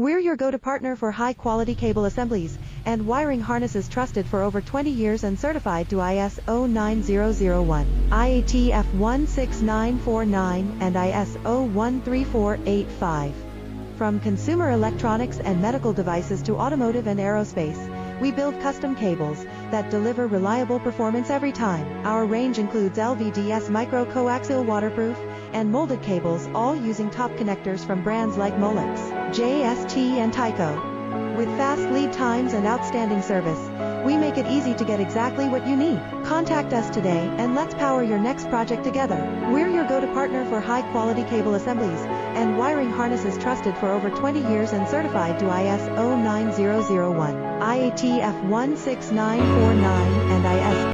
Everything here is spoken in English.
We're your go-to partner for high-quality cable assemblies and wiring harnesses, trusted for over 20 years and certified to ISO 9001, IATF 16949, and ISO 13485. From consumer electronics and medical devices to automotive and aerospace, we build custom cables that deliver reliable performance every time. Our range includes LVDS micro-coaxial waterproof and molded cables, all using top connectors from brands like Moldex, JST and Tyco. With fast lead times and outstanding service, we make it easy to get exactly what you need. Contact us today and let's power your next project together. We're your go-to partner for high-quality cable assemblies and wiring harnesses, trusted for over 20 years and certified to ISO 9001, IATF 16949, and ISO